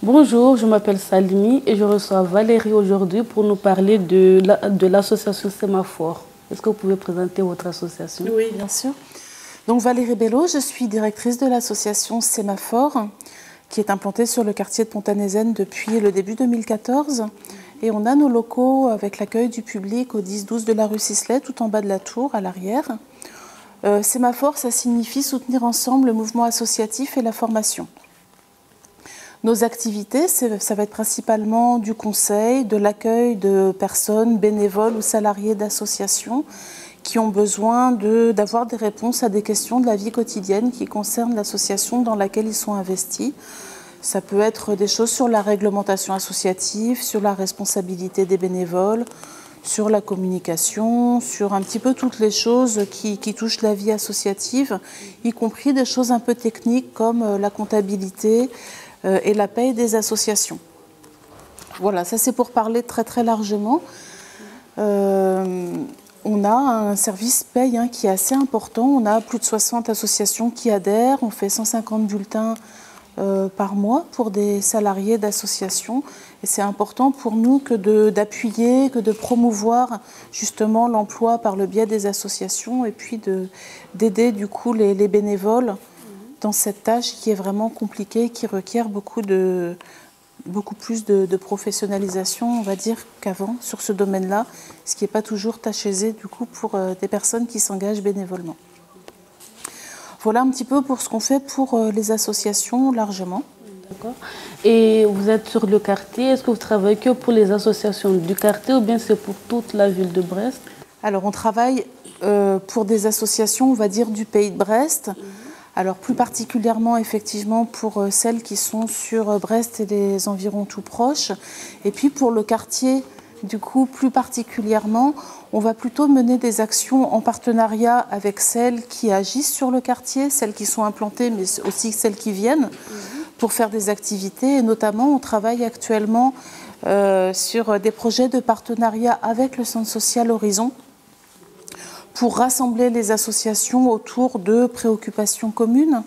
Bonjour, je m'appelle Salimi et je reçois Valérie aujourd'hui pour nous parler de l'association Sémaphore. Est-ce que vous pouvez présenter votre association? Oui, bien sûr. Donc Valérie Bello, je suis directrice de l'association Sémaphore qui est implantée sur le quartier de Pontanézen depuis le début 2014. Et on a nos locaux avec l'accueil du public au 10-12 de la rue Sisley, tout en bas de la tour, à l'arrière. Sémaphore, ça signifie soutenir ensemble le mouvement associatif et la formation. Nos activités, ça va être principalement du conseil, de l'accueil de personnes bénévoles ou salariés d'associations qui ont besoin d'avoir des réponses à des questions de la vie quotidienne qui concernent l'association dans laquelle ils sont investis. Ça peut être des choses sur la réglementation associative, sur la responsabilité des bénévoles, sur la communication, sur un petit peu toutes les choses qui touchent la vie associative, y compris des choses un peu techniques comme la comptabilité, et la paye des associations. Voilà, ça c'est pour parler très très largement. On a un service paye qui est assez important. On a plus de 60 associations qui adhèrent. On fait 150 bulletins par mois pour des salariés d'associations. Et c'est important pour nous que d'appuyer, que de promouvoir justement l'emploi par le biais des associations et puis d'aider du coup les bénévoles dans cette tâche qui est vraiment compliquée, qui requiert beaucoup plus de professionnalisation, on va dire, qu'avant sur ce domaine-là, ce qui n'est pas toujours tâche aisée du coup pour des personnes qui s'engagent bénévolement. Voilà un petit peu pour ce qu'on fait pour les associations largement. D'accord. Et vous êtes sur le quartier, est-ce que vous travaillez que pour les associations du quartier ou bien c'est pour toute la ville de Brest? Alors on travaille pour des associations, on va dire, du pays de Brest. Alors plus particulièrement effectivement pour celles qui sont sur Brest et les environs tout proches. Et puis pour le quartier, du coup, plus particulièrement, on va plutôt mener des actions en partenariat avec celles qui agissent sur le quartier, celles qui sont implantées, mais aussi celles qui viennent pour faire des activités. Et notamment, on travaille actuellement sur des projets de partenariat avec le Centre social Horizon, pour rassembler les associations autour de préoccupations communes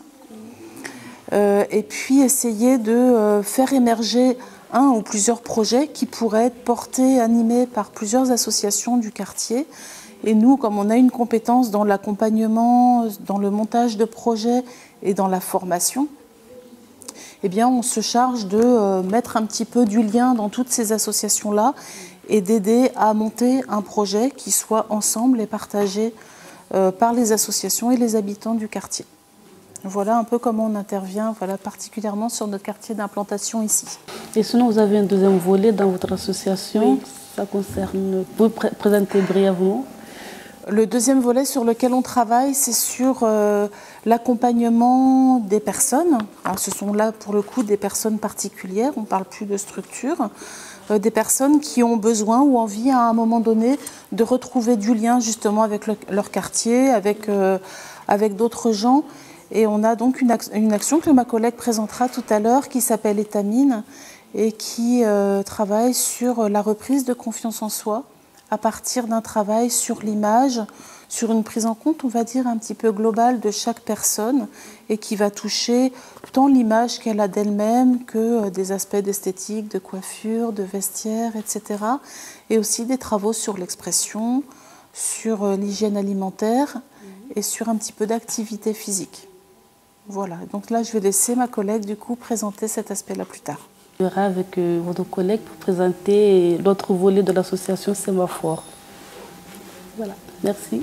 et puis essayer de faire émerger un ou plusieurs projets qui pourraient être portés, animés par plusieurs associations du quartier. Et nous, comme on a une compétence dans l'accompagnement, dans le montage de projets et dans la formation, eh bien, on se charge de mettre un petit peu du lien dans toutes ces associations-là et d'aider à monter un projet qui soit ensemble et partagé par les associations et les habitants du quartier. Voilà un peu comment on intervient, voilà, particulièrement sur notre quartier d'implantation ici. Et sinon, vous avez un deuxième volet dans votre association, oui. Ça concerne, vous pouvez présenter brièvement? Le deuxième volet sur lequel on travaille, c'est sur l'accompagnement des personnes. Alors, ce sont là, pour le coup, des personnes particulières, on ne parle plus de structure. Des personnes qui ont besoin ou envie à un moment donné de retrouver du lien justement avec leur quartier, avec d'autres gens. Et on a donc une action que ma collègue présentera tout à l'heure qui s'appelle Étamine et qui travaille sur la reprise de confiance en soi à partir d'un travail sur l'image, sur une prise en compte, on va dire, un petit peu globale de chaque personne et qui va toucher tant l'image qu'elle a d'elle-même que des aspects d'esthétique, de coiffure, de vestiaire, etc. Et aussi des travaux sur l'expression, sur l'hygiène alimentaire et sur un petit peu d'activité physique. Voilà, donc là je vais laisser ma collègue du coup présenter cet aspect-là plus tard. Je serai avec votre collègue pour présenter l'autre volet de l'association Sémaphore. Voilà, merci.